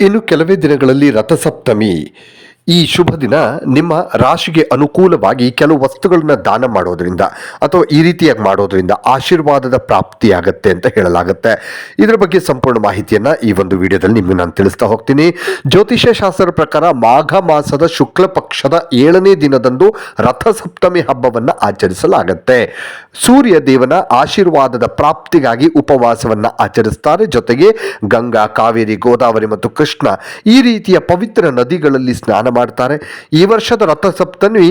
ಇನ್ನು ಕೆಲವೇ ದಿನಗಳಲ್ಲಿ ರಥಸಪ್ತಮಿ. ಈ ಶುಭ ದಿನ ನಿಮ್ಮ ರಾಶಿಗೆ ಅನುಕೂಲವಾಗಿ ಕೆಲವು ವಸ್ತುಗಳನ್ನ ದಾನ ಮಾಡೋದ್ರಿಂದ ಅಥವಾ ಈ ರೀತಿಯಾಗಿ ಮಾಡೋದ್ರಿಂದ ಆಶೀರ್ವಾದದ ಪ್ರಾಪ್ತಿಯಾಗತ್ತೆ ಅಂತ ಹೇಳಲಾಗುತ್ತೆ. ಇದರ ಬಗ್ಗೆ ಸಂಪೂರ್ಣ ಮಾಹಿತಿಯನ್ನ ಈ ಒಂದು ವಿಡಿಯೋದಲ್ಲಿ ನಿಮಗೆ ನಾನು ತಿಳಿಸ್ತಾ ಹೋಗ್ತೀನಿ. ಜ್ಯೋತಿಷ್ಯ ಶಾಸ್ತ್ರದ ಪ್ರಕಾರ ಮಾಘ ಮಾಸದ ಶುಕ್ಲ ಪಕ್ಷದ 7ನೇ ದಿನದಂದು ರಥಸಪ್ತಮಿ ಹಬ್ಬವನ್ನ ಆಚರಿಸಲಾಗುತ್ತೆ. ಸೂರ್ಯ ದೇವನ ಆಶೀರ್ವಾದದ ಪ್ರಾಪ್ತಿಗಾಗಿ ಉಪವಾಸವನ್ನ ಆಚರಿಸ್ತಾರೆ. ಜೊತೆಗೆ ಗಂಗಾ, ಕಾವೇರಿ, ಗೋದಾವರಿ ಮತ್ತು ಕೃಷ್ಣ ಈ ರೀತಿಯ ಪವಿತ್ರ ನದಿಗಳಲ್ಲಿ ಸ್ನಾನ ಮಾಡ್ತಾರೆ. ಈ ವರ್ಷದ ರಥಸಪ್ತಮಿ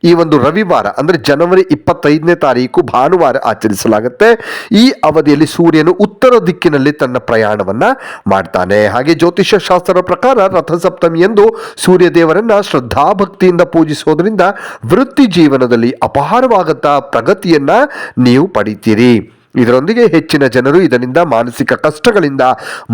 ಈ ಒಂದು ರವಿವಾರ ಅಂದರೆ ಜನವರಿ 25ನೇ ತಾರೀಕು ಭಾನುವಾರ ಆಚರಿಸಲಾಗುತ್ತೆ. ಈ ಅವಧಿಯಲ್ಲಿ ಸೂರ್ಯನು ಉತ್ತರ ದಿಕ್ಕಿನಲ್ಲಿ ತನ್ನ ಪ್ರಯಾಣವನ್ನ ಮಾಡ್ತಾನೆ. ಹಾಗೆ ಜ್ಯೋತಿಷ್ಯ ಶಾಸ್ತ್ರದ ಪ್ರಕಾರ ರಥಸಪ್ತಮಿಯಂದು ಸೂರ್ಯ ದೇವರನ್ನ ಶ್ರದ್ಧಾಭಕ್ತಿಯಿಂದ ಪೂಜಿಸೋದ್ರಿಂದ ವೃತ್ತಿ ಜೀವನದಲ್ಲಿ ಅಪಾರವಾದಂಥ ಪ್ರಗತಿಯನ್ನ ನೀವು ಪಡಿತೀರಿ. ಇದರೊಂದಿಗೆ ಹೆಚ್ಚಿನ ಜನರು ಇದರಿಂದ ಮಾನಸಿಕ ಕಷ್ಟಗಳಿಂದ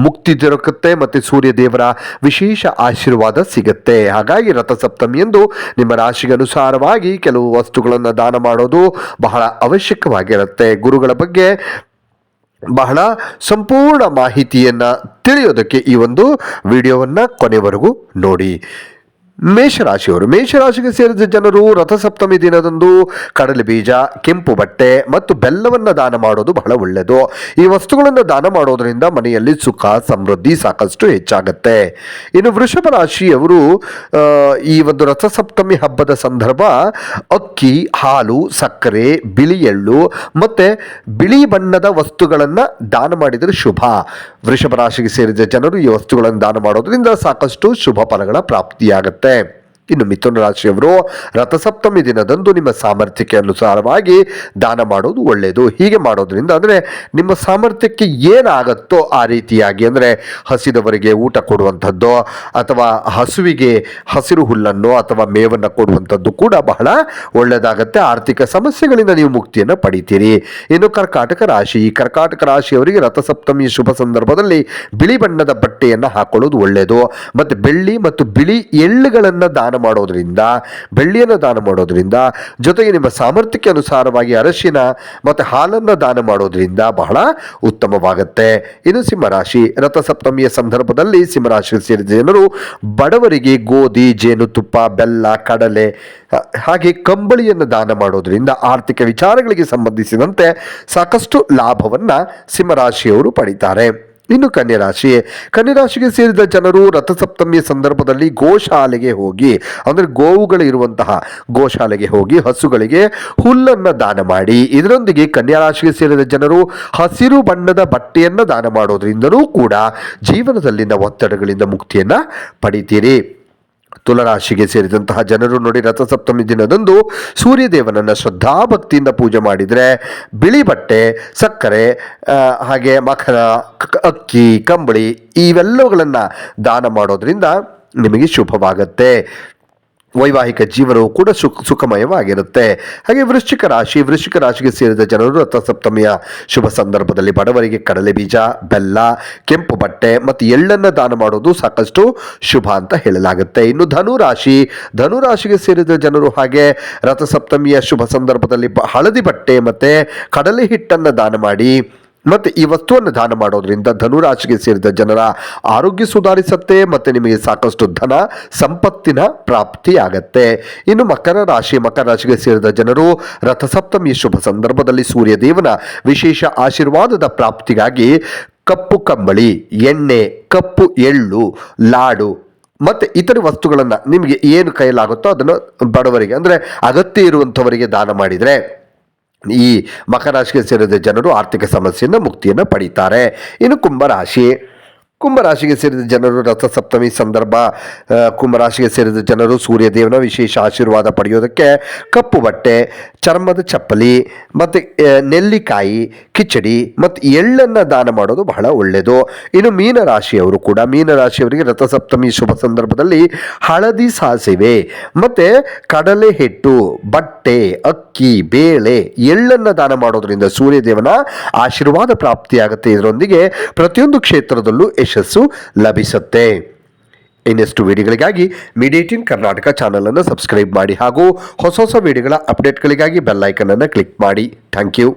ಮುಕ್ತಿ ದೊರಕುತ್ತೆ ಮತ್ತು ಸೂರ್ಯ ದೇವರ ವಿಶೇಷ ಆಶೀರ್ವಾದ ಸಿಗುತ್ತೆ. ಹಾಗಾಗಿ ರಥಸಪ್ತಮಿಯಂದು ನಿಮ್ಮ ರಾಶಿಗೆ ಅನುಸಾರವಾಗಿ ಕೆಲವು ವಸ್ತುಗಳನ್ನು ದಾನ ಮಾಡೋದು ಬಹಳ ಅವಶ್ಯಕವಾಗಿರುತ್ತೆ. ಗುರುಗಳ ಬಗ್ಗೆ ಬಹಳ ಸಂಪೂರ್ಣ ಮಾಹಿತಿಯನ್ನು ತಿಳಿಯೋದಕ್ಕೆ ಈ ಒಂದು ವಿಡಿಯೋವನ್ನು ಕೊನೆವರೆಗೂ ನೋಡಿ. ಮೇಷರಾಶಿಗೆ ಸೇರಿದ ಜನರು ರಥಸಪ್ತಮಿ ದಿನದಂದು ಕಡಲೆ ಬೀಜ, ಕೆಂಪು ಬಟ್ಟೆ ಮತ್ತು ಬೆಲ್ಲವನ್ನು ದಾನ ಮಾಡೋದು ಬಹಳ ಒಳ್ಳೆಯದು. ಈ ವಸ್ತುಗಳನ್ನು ದಾನ ಮಾಡೋದರಿಂದ ಮನೆಯಲ್ಲಿ ಸುಖ ಸಮೃದ್ಧಿ ಸಾಕಷ್ಟು ಹೆಚ್ಚಾಗುತ್ತೆ. ಇನ್ನು ವೃಷಭ ರಾಶಿಯವರು ಈ ಒಂದು ರಥಸಪ್ತಮಿ ಹಬ್ಬದ ಸಂದರ್ಭ ಅಕ್ಕಿ, ಹಾಲು, ಸಕ್ಕರೆ, ಬಿಳಿ ಎಳ್ಳು ಮತ್ತು ಬಿಳಿ ಬಣ್ಣದ ವಸ್ತುಗಳನ್ನು ದಾನ ಮಾಡಿದರೆ ಶುಭ. ವೃಷಭ ರಾಶಿಗೆ ಸೇರಿದ ಜನರು ಈ ವಸ್ತುಗಳನ್ನು ದಾನ ಮಾಡೋದ್ರಿಂದ ಸಾಕಷ್ಟು ಶುಭ ಫಲಗಳ ಪ್ರಾಪ್ತಿಯಾಗುತ್ತೆ. ಇನ್ನು ಮಿಥುನ ರಾಶಿಯವರು ರಥಸಪ್ತಮಿ ದಿನದಂದು ನಿಮ್ಮ ಸಾಮರ್ಥ್ಯಕ್ಕೆ ಅನುಸಾರವಾಗಿ ದಾನ ಮಾಡೋದು ಒಳ್ಳೆಯದು. ಹೀಗೆ ಮಾಡೋದ್ರಿಂದ ಅಂದರೆ ನಿಮ್ಮ ಸಾಮರ್ಥ್ಯಕ್ಕೆ ಏನಾಗತ್ತೋ ಆ ರೀತಿಯಾಗಿ, ಅಂದರೆ ಹಸಿದವರಿಗೆ ಊಟ ಕೊಡುವಂಥದ್ದು ಅಥವಾ ಹಸುವಿಗೆ ಹಸಿರು ಹುಲ್ಲನ್ನು ಅಥವಾ ಮೇವನ್ನು ಕೊಡುವಂಥದ್ದು ಕೂಡ ಬಹಳ ಒಳ್ಳೆಯದಾಗತ್ತೆ. ಆರ್ಥಿಕ ಸಮಸ್ಯೆಗಳಿಂದ ನೀವು ಮುಕ್ತಿಯನ್ನು ಪಡಿತೀರಿ. ಇನ್ನು ಕರ್ಕಾಟಕ ರಾಶಿಯವರಿಗೆ ರಥಸಪ್ತಮಿ ಶುಭ ಸಂದರ್ಭದಲ್ಲಿ ಬಿಳಿ ಬಣ್ಣದ ಬಟ್ಟೆಯನ್ನು ಹಾಕೊಳ್ಳೋದು ಒಳ್ಳೆಯದು. ಮತ್ತು ಬೆಳ್ಳಿ ಮತ್ತು ಬಿಳಿ ಎಳ್ಳುಗಳನ್ನು ಬೆಳ್ಳಿಯನ್ನು ದಾನ ಮಾಡೋದ್ರಿಂದ ಜೊತೆಗೆ ನಿಮ್ಮ ಸಾಮರ್ಥ್ಯಕ್ಕೆ ಅನುಸಾರವಾಗಿ ಅರಶಿನ ಮತ್ತು ಹಾಲನ್ನು ದಾನ ಮಾಡೋದ್ರಿಂದ ಬಹಳ ಉತ್ತಮವಾಗುತ್ತೆ. ಇನ್ನು ಸಿಂಹರಾಶಿ, ರಥಸಪ್ತಮಿಯ ಸಂದರ್ಭದಲ್ಲಿ ಸಿಂಹರಾಶಿಗೆ ಸೇರಿದ ಜನರು ಬಡವರಿಗೆ ಗೋಧಿ, ಜೇನುತುಪ್ಪ, ಬೆಲ್ಲ, ಕಡಲೆ ಹಾಗೆ ಕಂಬಳಿಯನ್ನು ದಾನ ಮಾಡೋದ್ರಿಂದ ಆರ್ಥಿಕ ವಿಚಾರಗಳಿಗೆ ಸಂಬಂಧಿಸಿದಂತೆ ಸಾಕಷ್ಟು ಲಾಭವನ್ನು ಸಿಂಹರಾಶಿಯವರು ಪಡಿತಾರೆ. ಇನ್ನು ಕನ್ಯರಾಶಿಗೆ ಸೇರಿದ ಜನರು ರಥಸಪ್ತಮಿಯ ಸಂದರ್ಭದಲ್ಲಿ ಗೋಶಾಲೆಗೆ ಹೋಗಿ, ಅಂದರೆ ಗೋವುಗಳು ಇರುವಂತಹ ಗೋಶಾಲೆಗೆ ಹೋಗಿ ಹಸುಗಳಿಗೆ ಹುಲ್ಲನ್ನು ದಾನ ಮಾಡಿ, ಇದರೊಂದಿಗೆ ಕನ್ಯಾರಾಶಿಗೆ ಸೇರಿದ ಜನರು ಹಸಿರು ಬಣ್ಣದ ಬಟ್ಟೆಯನ್ನು ದಾನ ಮಾಡೋದ್ರಿಂದಲೂ ಕೂಡ ಜೀವನದಲ್ಲಿನ ಒತ್ತಡಗಳಿಂದ ಮುಕ್ತಿಯನ್ನು ಪಡಿತೀರಿ. ತುಲಾರಾಶಿಗೆ ಸೇರಿದಂತಹ ಜನರು ನೋಡಿ, ರಥಸಪ್ತಮಿ ದಿನದಂದು ಸೂರ್ಯದೇವನನ್ನು ಶ್ರದ್ಧಾಭಕ್ತಿಯಿಂದ ಪೂಜೆ ಮಾಡಿದರೆ ಬಿಳಿ ಬಟ್ಟೆ, ಸಕ್ಕರೆ, ಹಾಗೆ ಮಖನ, ಅಕ್ಕಿ, ಕಂಬಳಿ ಇವೆಲ್ಲವುಗಳನ್ನು ದಾನ ಮಾಡೋದ್ರಿಂದ ನಿಮಗೆ ಶುಭವಾಗುತ್ತೆ. ವೈವಾಹಿಕ ಜೀವನವು ಕೂಡ ಸುಖಮಯವಾಗಿರುತ್ತೆ. ಹಾಗೆ ವೃಶ್ಚಿಕ ರಾಶಿಗೆ ಸೇರಿದ ಜನರು ರಥಸಪ್ತಮಿಯ ಶುಭ ಸಂದರ್ಭದಲ್ಲಿ ಬಡವರಿಗೆ ಕಡಲೆ ಬೀಜ, ಬೆಲ್ಲ, ಕೆಂಪು ಬಟ್ಟೆ ಮತ್ತು ಎಳ್ಳನ್ನು ದಾನ ಮಾಡೋದು ಸಾಕಷ್ಟು ಶುಭ ಅಂತ ಹೇಳಲಾಗುತ್ತೆ. ಇನ್ನು ಧನುರಾಶಿಗೆ ಸೇರಿದ ಜನರು ಹಾಗೆ ರಥಸಪ್ತಮಿಯ ಶುಭ ಸಂದರ್ಭದಲ್ಲಿ ಹಳದಿ ಬಟ್ಟೆ ಮತ್ತು ಕಡಲೆ ಹಿಟ್ಟನ್ನು ದಾನ ಮಾಡಿ ಮತ್ತು ಈ ವಸ್ತುವನ್ನು ದಾನ ಮಾಡೋದ್ರಿಂದ ಧನುರಾಶಿಗೆ ಸೇರಿದ ಜನರ ಆರೋಗ್ಯ ಸುಧಾರಿಸುತ್ತೆ ಮತ್ತು ನಿಮಗೆ ಸಾಕಷ್ಟು ಧನ ಸಂಪತ್ತಿನ ಪ್ರಾಪ್ತಿಯಾಗತ್ತೆ. ಇನ್ನು ಮಕರ ರಾಶಿಗೆ ಸೇರಿದ ಜನರು ರಥಸಪ್ತಮಿಯ ಶುಭ ಸಂದರ್ಭದಲ್ಲಿ ಸೂರ್ಯದೇವನ ವಿಶೇಷ ಆಶೀರ್ವಾದದ ಪ್ರಾಪ್ತಿಗಾಗಿ ಕಪ್ಪು ಕಂಬಳಿ, ಎಣ್ಣೆ, ಕಪ್ಪು ಎಳ್ಳು, ಲಾಡು ಮತ್ತು ಇತರ ವಸ್ತುಗಳನ್ನು ನಿಮಗೆ ಏನು ಕೈಲಾಗುತ್ತೋ ಅದನ್ನು ಬಡವರಿಗೆ, ಅಂದರೆ ಅಗತ್ಯ ಇರುವಂಥವರಿಗೆ ದಾನ ಮಾಡಿದರೆ ಈ ಮಕರ ರಾಶಿಗೆ ಸೇರಿದ ಜನರು ಆರ್ಥಿಕ ಸಮಸ್ಯೆಯಿಂದ ಮುಕ್ತಿಯನ್ನು ಪಡೀತಾರೆ. ಇನ್ನು ಕುಂಭರಾಶಿಗೆ ಸೇರಿದ ಜನರು ರಥಸಪ್ತಮಿ ಸಂದರ್ಭ ಕುಂಭರಾಶಿಗೆ ಸೇರಿದ ಜನರು ಸೂರ್ಯದೇವನ ವಿಶೇಷ ಆಶೀರ್ವಾದ ಪಡೆಯೋದಕ್ಕೆ ಕಪ್ಪು ಬಟ್ಟೆ, ಚರ್ಮದ ಚಪ್ಪಲಿ ಮತ್ತು ನೆಲ್ಲಿಕಾಯಿ, ಕಿಚಡಿ ಮತ್ತು ಎಳ್ಳನ್ನು ದಾನ ಮಾಡೋದು ಬಹಳ ಒಳ್ಳೆಯದು. ಇನ್ನು ಮೀನರಾಶಿಯವರಿಗೆ ರಥಸಪ್ತಮಿ ಶುಭ ಸಂದರ್ಭದಲ್ಲಿ ಹಳದಿ ಸಾಸಿವೆ ಮತ್ತು ಕಡಲೆ ಹಿಟ್ಟು, ಬಟ್ಟೆ, ಅಕ್ಕಿ, ಬೇಳೆ, ಎಳ್ಳನ್ನು ದಾನ ಮಾಡೋದ್ರಿಂದ ಸೂರ್ಯದೇವನ ಆಶೀರ್ವಾದ ಪ್ರಾಪ್ತಿಯಾಗುತ್ತೆ. ಇದರೊಂದಿಗೆ ಪ್ರತಿಯೊಂದು ಕ್ಷೇತ್ರದಲ್ಲೂ ಯಶಸ್ಸು ಲಭಿಸುತ್ತೆ. ಇನ್ನಷ್ಟು ವಿಡಿಯೋಗಳಿಗಾಗಿ ಮೀಡಿಯಾ18 ಕರ್ನಾಟಕ ಚಾನಲನ್ನು ಸಬ್ಸ್ಕ್ರೈಬ್ ಮಾಡಿ ಹಾಗೂ ಹೊಸ ವಿಡಿಯೋಗಳ ಅಪ್ಡೇಟ್ಗಳಿಗಾಗಿ ಬೆಲ್ ಐಕನ್ ಅನ್ನು ಕ್ಲಿಕ್ ಮಾಡಿ. Thank you.